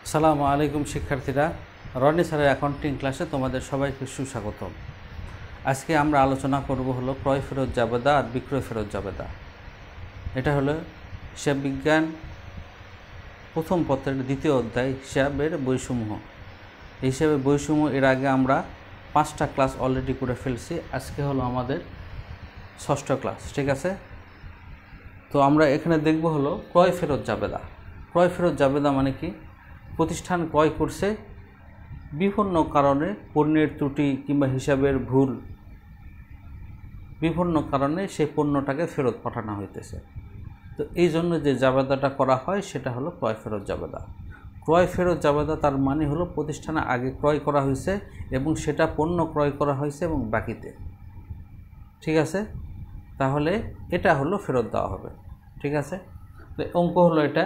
আসসালামু আলাইকুম শিক্ষার্থীরা, রনি স্যারের অ্যাকাউন্টিং ক্লাসে তোমাদের সবাইকে সুস্বাগতম। আজকে আমরা আলোচনা করব হলো ক্রয় ফেরত জাবেদা আর বিক্রয় ফেরত জাবেদা। এটা হলো হিসাব বিজ্ঞান প্রথম পত্রের দ্বিতীয় অধ্যায়, হিসাবের বইসমূহ। এই হিসাবে বইসমূহ এর আগে আমরা 5টা ক্লাস অলরেডি করে ফেলছি। আজকে হলো আমাদের 6ষ্ঠ ক্লাস, ঠিক আছে? তো আমরা এখানে দেখব হলো ক্রয় ফেরত জাবেদা। ক্রয় ফেরত জাবেদা মানে কি? প্রতিষ্ঠান ক্রয় করছে, বিভিন্ন কারণে পণ্যের ত্রুটি কিংবা হিসাবের ভুল, বিভিন্ন কারণে সেই পণ্যটাকে ফেরত পাঠানো হইতেছে। তো এই জন্য যে জাবেদাটা করা হয় সেটা হলো ক্রয় ফেরত জাবেদা। ক্রয় ফেরত জাবেদা তার মানে হলো প্রতিষ্ঠানে আগে ক্রয় করা হয়েছে এবং সেটা পণ্য ক্রয় করা হয়েছে এবং বাকিতে, ঠিক আছে? তাহলে এটা হলো ফেরত দেওয়া হবে, ঠিক আছে? তো অঙ্ক হলো এটা।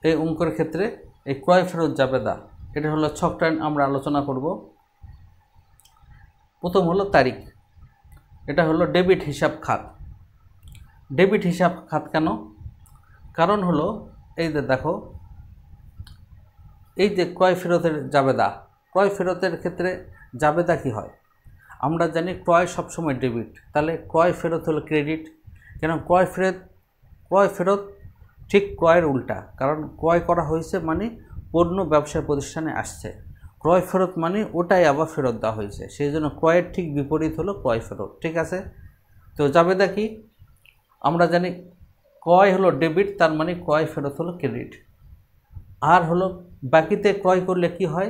এই অঙ্কের ক্ষেত্রে এই ক্রয় ফেরত জাবেদা এটা হলো ছকটা আমরা আলোচনা করব। প্রথম হলো তারিখ। এটা হলো ডেবিট হিসাব খাত। ডেবিট হিসাব খাত কেন? কারণ হলো এই যে দেখো, এই যে ক্রয় ফেরতের জাবেদা, ক্রয় ফেরতের ক্ষেত্রে জাবেদা কি হয়? আমরা জানি ক্রয় সবসময় ডেবিট, তাহলে ক্রয় ফেরত হলো ক্রেডিট। কেন? ক্রয় ফেরত ঠিক ক্রয়ের উল্টা, কারণ ক্রয় করা হয়েছে মানে পণ্য ব্যবসায় প্রতিষ্ঠানে আসছে, ক্রয় ফেরত মানে ওটাই আবার ফেরত দেওয়া হয়েছে, সেই জন্য ক্রয়ের ঠিক বিপরীত হলো ক্রয় ফেরত, ঠিক আছে? তো জাবেদা কি? আমরা জানি ক্রয় হলো ডেবিট, তার মানে ক্রয় ফেরত হলো ক্রেডিট। আর হলো বাকিতে ক্রয় করলে কি হয়?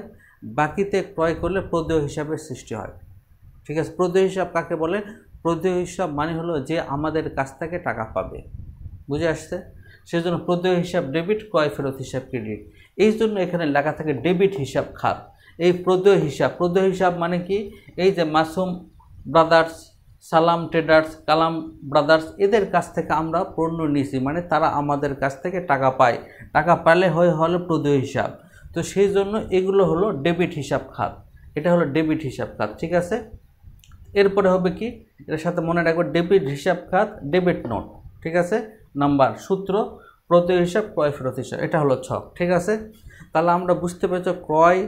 বাকিতে ক্রয় করলে প্রদেয় হিসাবের সৃষ্টি হয়, ঠিক আছে? প্রদেয় হিসাব কাকে বলে? প্রদেয় হিসাব মানে হলো যে আমাদের কাছ থেকে টাকা পাবে, বুঝে আসছে? সেজন্য প্রদেয় হিসাব ডেবিট, ক্রয় ফেরত হিসাব ক্রেডিট। এই জন্য এখানে লেখা থাকে ডেবিট হিসাব খাত। এই প্রদেয় হিসাব মানে কি? এই যে মাসুম ব্রাদার্স, সালাম ট্রেডার্স, কালাম ব্রাদার্স, এদের কাছ থেকে আমরা পণ্য নিয়েছি, মানে তারা আমাদের কাছ থেকে টাকা পায়, টাকা পেলে হলো প্রদেয় হিসাব। তো সেই জন্য এগুলো হলো ডেবিট হিসাব খাত। এটা হলো ডেবিট হিসাব খাত, ঠিক আছে? এরপরে হবে কি? এর সাথে মনে রাখবো ডেবিট হিসাব খাত, ডেবিট নোট, ঠিক আছে? নাম্বার, সূত্র, প্রদেয় হিসাব, ক্রয় ফেরত হিসাব, এটা হলো ছক, ঠিক আছে? তাহলে আমরা বুঝতে পেরেছি ক্রয়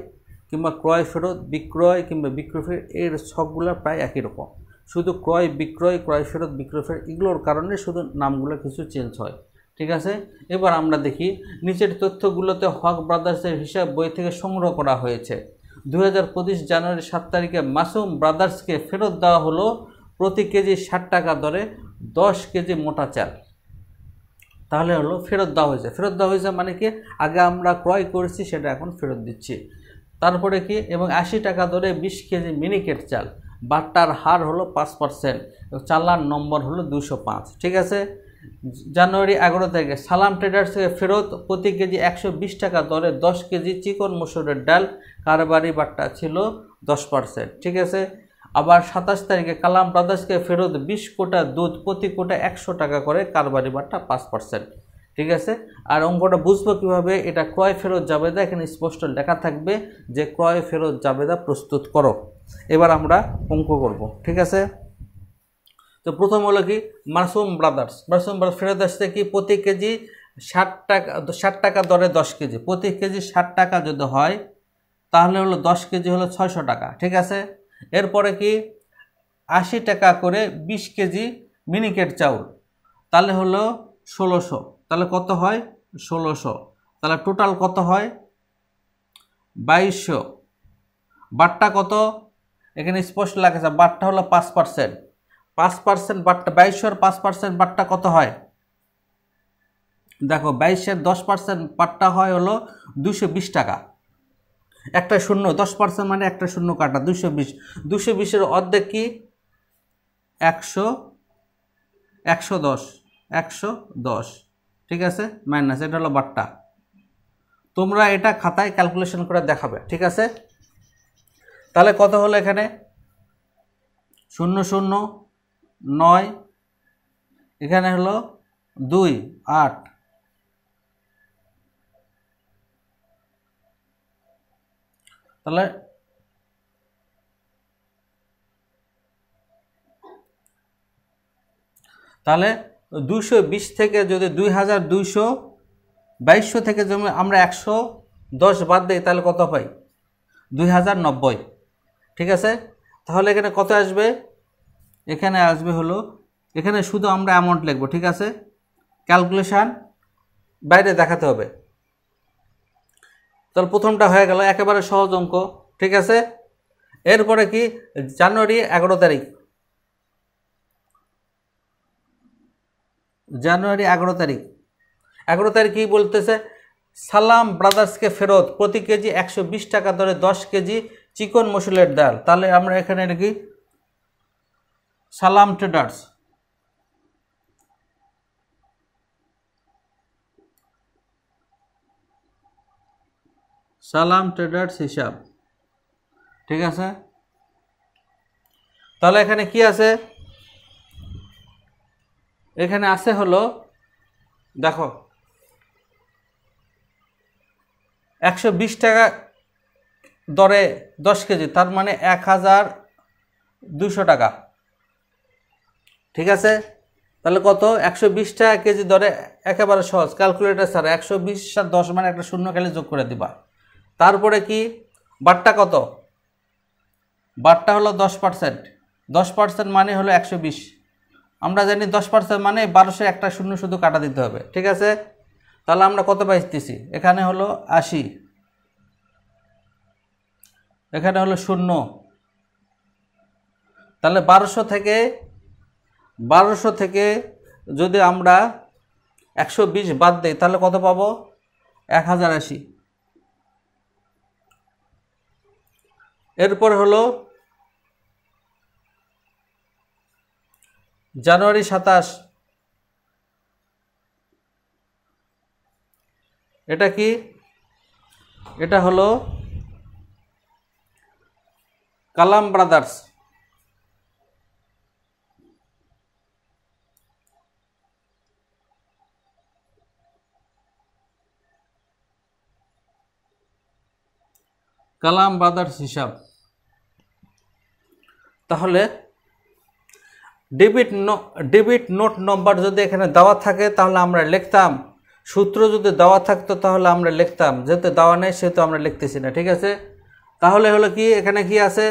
কিংবা ক্রয় ফেরত, বিক্রয় কিংবা বিক্রয় ফেরত, এর ছকগুলো প্রায় একই রকম, শুধু ক্রয় বিক্রয়, ক্রয় ফেরত, বিক্রয় ফেরত এগুলোর কারণে শুধু নামগুলো কিছু চেঞ্জ হয়, ঠিক আছে? এবার আমরা দেখি নিচের তথ্যগুলোতে হক ব্রাদার্সের হিসাব বই থেকে সংগ্রহ করা হয়েছে। 2025 জানুয়ারি 7 তারিখে মাসুম ব্রাদার্সকে ফেরত দেওয়া হলো প্রতি কেজি 60 টাকা দরে 10 কেজি মোটা চাল। তাহলে হলো ফেরত দেওয়া হয়েছে। ফেরত দেওয়া হয়েছে মানে কি? আগে আমরা ক্রয় করেছি সেটা এখন ফেরত দিচ্ছি। তারপরে কি? এবং 80 টাকা দরে 20 কেজি মিনিকেট চাল, বাট্টার হার হলো 5%, চালান নম্বর হলো 205, ঠিক আছে? জানুয়ারি 11 তারিখে সালাম ট্রেডার্স থেকে ফেরত প্রতি কেজি 120 টাকা দরে 10 কেজি চিকন মসুরের ডাল, কারবারি বাট্টা ছিল 10%, ঠিক আছে? আবার 27 তারিখে কালাম ব্রাদার্সকে ফেরত 20 কোটা দুধ, প্রতি কোটা 100 টাকা করে, কারবারি বাট্টা 5%, ঠিক আছে? আর অঙ্কটা বুঝবো কীভাবে? এটা ক্রয় ফেরত জাবেদা, এখানে স্পষ্ট লেখা থাকবে যে ক্রয় ফেরত জাবেদা প্রস্তুত করো। এবার আমরা অঙ্ক করব, ঠিক আছে? তো প্রথম হলো কি? মাসুম ব্রাদার্স ফেরত আসছে কি? প্রতি কেজি 60 টাকা দরে 10 কেজি, প্রতি কেজি 60 টাকা যদি হয় তাহলে হলো 10 কেজি হলো 600 টাকা, ঠিক আছে? এরপরে কি? 80 টাকা করে 20 কেজি মিনিকেট চাউল, তাহলে হলো 1600, তাহলে কত হয়? 1600, তাহলে টোটাল কত হয়? 2200। বাট্টা কত? এখানে স্পষ্ট লেখা আছে, বাট্টা হলো 5%, 5% বাট্টা, 2200 5% বাট্টা কত হয়? দেখো 2200 10% বাট্টা হয় হলো 220 টাকা। একটা শূন্য, 10% মানে একটা শূন্য কাটা, 220, 220-এর অর্ধেক কি? 110, ঠিক আছে? মাইনাস, এটা হলো বাট্টা। তোমরা এটা খাতায় ক্যালকুলেশন করে দেখাবে, ঠিক আছে? তাহলে কত হলো এখানে? 009, এখানে হলো 2, 8, তাহলে তাহলে 220 থেকে যদি 2200 2200 থেকে জমি আমরা 110 বাদ দিই, তাহলে কত পাই? 2090। ঠিক আছে, তাহলে এখানে কত আসবে? এখানে আসবে হলো, এখানে শুধু আমরা অ্যামাউন্ট লিখব। ঠিক আছে, ক্যালকুলেশান বাইরে দেখাতে হবে। তাহলে প্রথমটা হয়ে গেল, একেবারে সহজ অঙ্ক। ঠিক আছে, এরপরে কি? জানুয়ারি 11 তারিখ, জানুয়ারি 11 তারিখ, 11 তারিখ কি বলতেছে? সালাম ব্রাদার্সকে ফেরত প্রতি কেজি 120 টাকা দরে 10 কেজি চিকন মসুরের ডাল। তাহলে আমরা এখানে নাকি সালাম ট্রেডার্স, সালাম ট্রেডার্স হিসাব। ঠিক আছে, তাহলে এখানে কি আছে? এখানে আছে হলো, দেখো 120 টাকা দরে 10 কেজি, তার মানে 1200 টাকা। ঠিক আছে, তাহলে কত? 120 টাকা কেজি দরে, একেবারে সহজ ক্যালকুলেটার ছাড়া 120 আর 10 মানে একটা শূন্য খালি যোগ করে দিবা। তারপরে কি? বারটা কত? বারটা হলো 10%, 10% মানে হলো 120। আমরা জানি 10% মানে 1200 একটা শূন্য শুধু কাটা দিতে হবে। ঠিক আছে, তাহলে আমরা কত পাইতেছি? এখানে হলো 80, এখানে হলো 0। তাহলে 1200 থেকে যদি আমরা 120 বাদ দেই, তাহলে কত পাবো? 1080। এরপর হলো জানুয়ারি 27, এটা কি? এটা হলো কালাম ব্রাদার্স, কালাম ব্রাদার্স হিসাব। তাহলে ডেবিট নোট নম্বর যদি এখানে দেওয়া থাকে তাহলে আমরা লিখতাম, সূত্র যদি দেওয়া থাকতো তাহলে আমরা লিখতাম, যেহেতু দেওয়া নেই সেহেতু আমরা লিখতেছি না। ঠিক আছে, তাহলে হলো কি? এখানে কি আছে?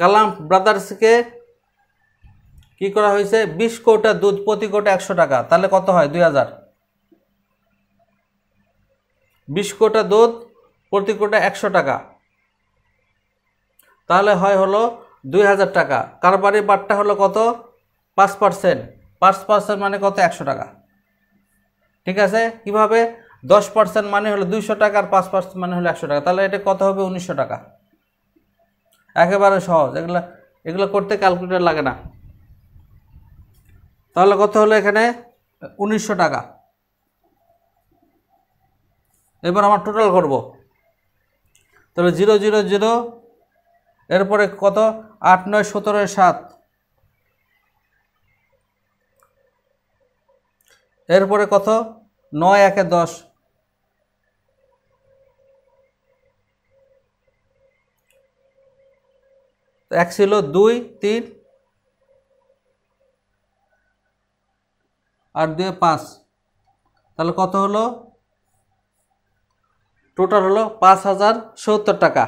কালাম ব্রাদার্সকে কি করা হয়েছে? 20 কৌটা দুধ প্রতি কৌটা 100 টাকা, তাহলে কত হয়? 2000। 20 কৌটা দুধ প্রতি কৌটা 100 টাকা, তাহলে হয় হলো 2000 টাকা। কারবারি বারটা হলো কত? 5%, 5% মানে কত? 100 টাকা। ঠিক আছে, কিভাবে? 10% মানে হলো 200 টাকা, আর 5% মানে হলো 100 টাকা, তাহলে এটা কত হবে? 1900 টাকা। একেবারে সহজ, এগুলো করতে ক্যালকুলেটর লাগে না। তাহলে কত হলো এখানে? 1900 টাকা। এবার আমার টোটাল করব, তাহলে 0 0 0, এরপরে কত? 8 9 17 7, এরপরে কত? 9 1 10, এক ছিল 2 3 আর 2 5, তাহলে কত হলো? টোটাল হলো 5070 টাকা।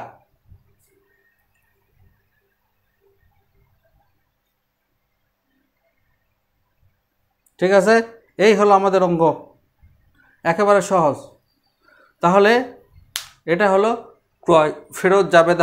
ঠিক আছে, এই হলো আমাদের অঙ্ক, একেবারে সহজ। তাহলে এটা হলো ক্রয় ফেরত যাবে।